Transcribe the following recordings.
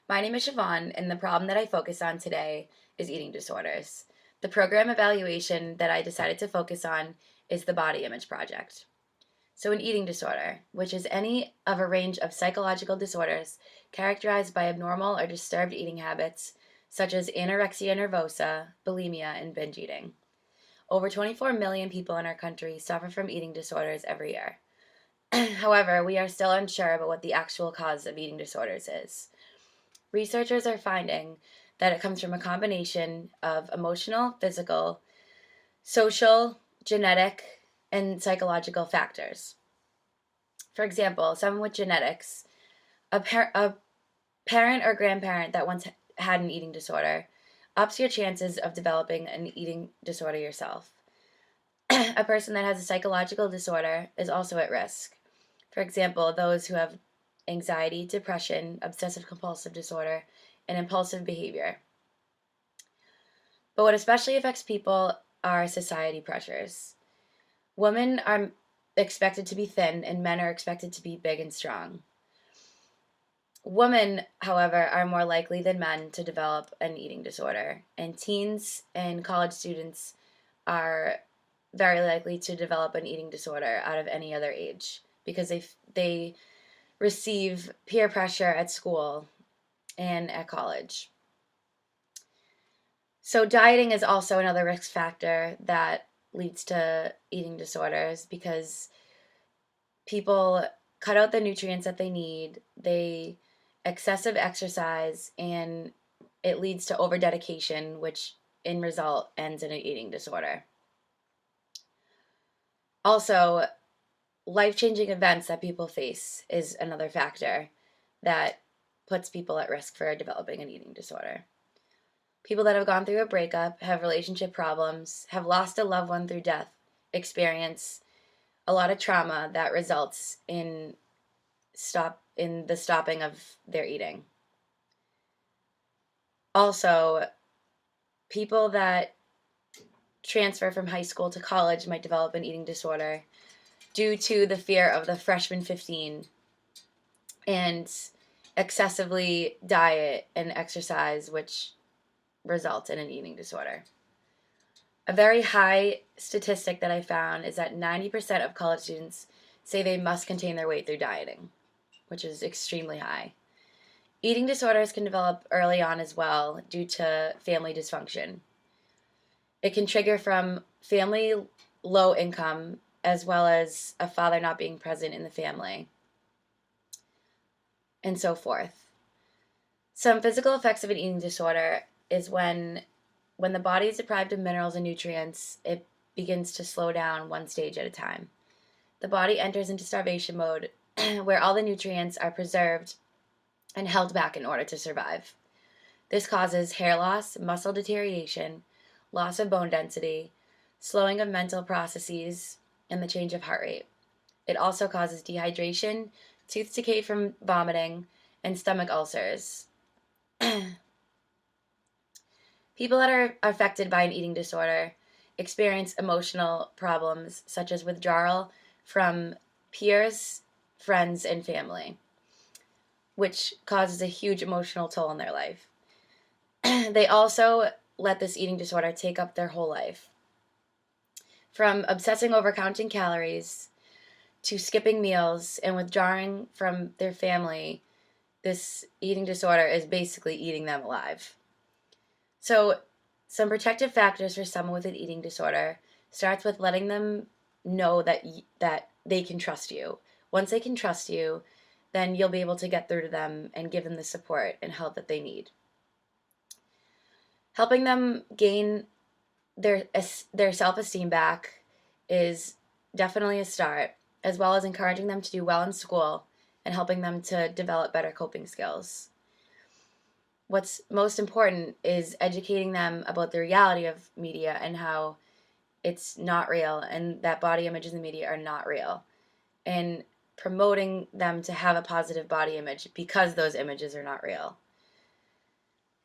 My name is Siobhan, and the problem that I focus on today is eating disorders. The program evaluation that I decided to focus on is the Body Image Project. So, an eating disorder, which is any of a range of psychological disorders characterized by abnormal or disturbed eating habits, such as anorexia nervosa, bulimia, and binge eating. Over 24 million people in our country suffer from eating disorders every year. However, we are still unsure about what the actual cause of eating disorders is. Researchers are finding that it comes from a combination of emotional, physical, social, genetic, and psychological factors. For example, someone with genetics, a parent or grandparent that once had an eating disorder, ups your chances of developing an eating disorder yourself. A person that has a psychological disorder is also at risk. For example, those who have anxiety, depression, obsessive compulsive disorder, and impulsive behavior. But what especially affects people are society pressures. Women are expected to be thin, and men are expected to be big and strong. Women, however, are more likely than men to develop an eating disorder, and teens and college students are very likely to develop an eating disorder out of any other age because they receive peer pressure at school and at college. So, dieting is also another risk factor that leads to eating disorders because people cut out the nutrients that they need, they excessive exercise, and it leads to over dedication, which in result ends in an eating disorder. Also, life changing events that people face is another factor that puts people at risk for developing an eating disorder. People that have gone through a breakup, have relationship problems, have lost a loved one through death, experience a lot of trauma that results in the stopping of their eating. Also, people that transfer from high school to college might develop an eating disorder due to the fear of the freshman 15 and excessively diet and exercise, which results in an eating disorder. A very high statistic that I found is that 90% of college students say they must contain their weight through dieting, which is extremely high. Eating disorders can develop early on as well due to family dysfunction. It can trigger from family low income as well as a father not being present in the family, and so forth. Some physical effects of an eating disorder is when the body is deprived of minerals and nutrients, it begins to slow down one stage at a time. The body enters into starvation mode where all the nutrients are preserved and held back in order to survive. This causes hair loss, muscle deterioration, loss of bone density, slowing of mental processes, and the change of heart rate. It also causes dehydration, tooth decay from vomiting, and stomach ulcers. People that are affected by an eating disorder experience emotional problems such as withdrawal from peers, friends, and family, which causes a huge emotional toll on their life. They also let this eating disorder take up their whole life. From obsessing over counting calories to skipping meals and withdrawing from their family, this eating disorder is basically eating them alive. So, some protective factors for someone with an eating disorder starts with letting them know that they can trust you. Once they can trust you, then you'll be able to get through to them and give them the support and help that they need. Helping them gain their self-esteem back is definitely a start, as well as encouraging them to do well in school and helping them to develop better coping skills. What's most important is educating them about the reality of media and how it's not real and that body images in the media are not real, and promoting them to have a positive body image because those images are not real.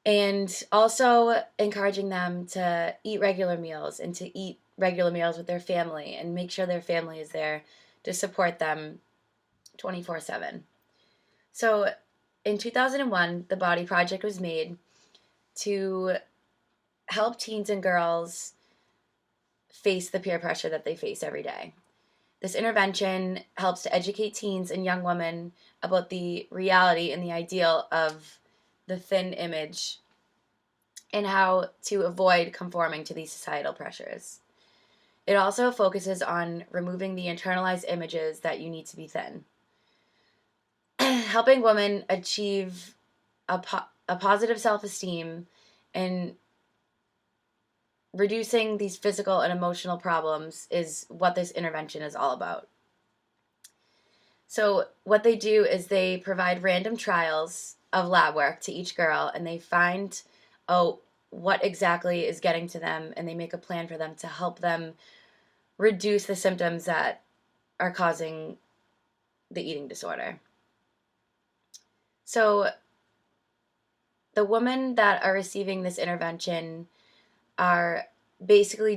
And also encouraging them to eat regular meals and to eat regular meals with their family and make sure their family is there to support them 24/7. So In 2001, the Body Project was made to help teens and girls face the peer pressure that they face every day. This intervention helps to educate teens and young women about the reality and the ideal of the thin image and how to avoid conforming to these societal pressures. It also focuses on removing the internalized images that you need to be thin, helping women achieve a positive self esteem and reducing these physical and emotional problems is what this intervention is all about. So, what they do is they provide random trials of lab work to each girl and they find out what exactly is getting to them and they make a plan for them to help them reduce the symptoms that are causing the eating disorder. So, the women that are receiving this intervention are basically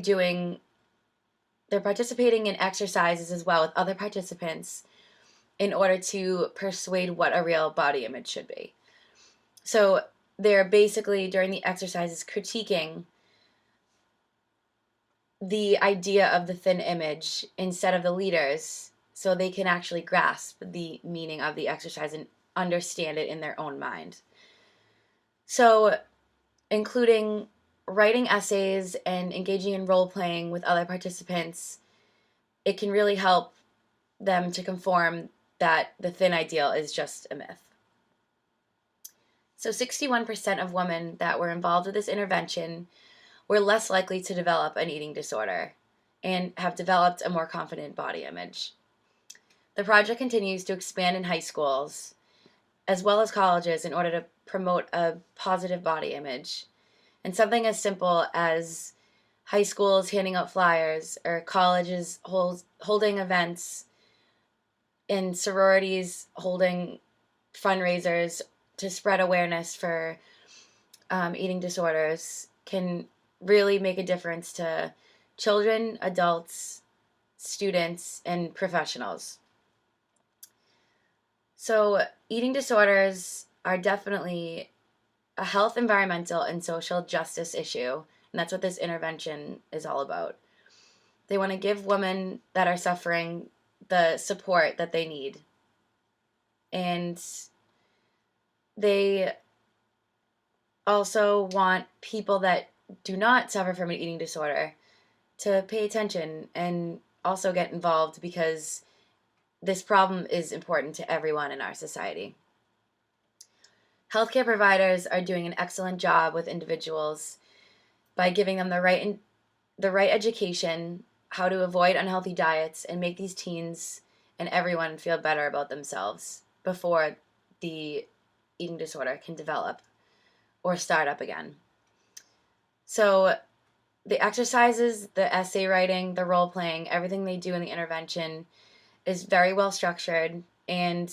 they're participating in exercises as well with other participants in order to persuade what a real body image should be. So they're basically, during the exercises, critiquing the idea of the thin image instead of the leaders so they can actually grasp the meaning of the exercise and understand it in their own mind. So, including writing essays and engaging in role playing with other participants, it can really help them to conform that the thin ideal is just a myth. So 61% of women that were involved with this intervention were less likely to develop an eating disorder and have developed a more confident body image. The project continues to expand in high schools as well as colleges in order to promote a positive body image. And something as simple as high schools handing out flyers or colleges holding events and sororities holding fundraisers to spread awareness for eating disorders can really make a difference to children, adults, students, and professionals. So, eating disorders are definitely a health, environmental, and social justice issue, and that's what this intervention is all about. They want to give women that are suffering the support that they need. And they also want people that do not suffer from an eating disorder to pay attention and also get involved because this problem is important to everyone in our society. Healthcare providers are doing an excellent job with individuals by giving them the right education, how to avoid unhealthy diets, and make these teens and everyone feel better about themselves before the eating disorder can develop or start up again. So the exercises, the essay writing, the role playing, everything they do in the intervention is very well structured and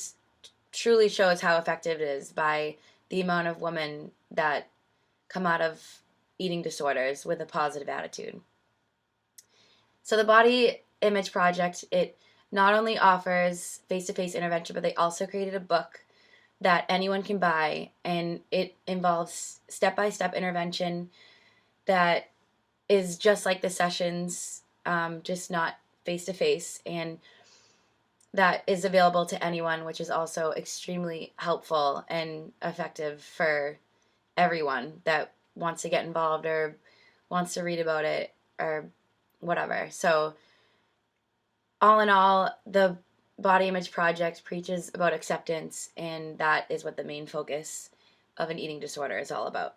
truly shows how effective it is by the amount of women that come out of eating disorders with a positive attitude. So the Body Image Project, it not only offers face-to-face intervention, but they also created a book that anyone can buy, and it involves step-by-step intervention that is just like the sessions, just not face-to-face, and that is available to anyone, which is also extremely helpful and effective for everyone that wants to get involved or wants to read about it or whatever. So, all in all, the Body Image Project preaches about acceptance, and that is what the main focus of an eating disorder is all about.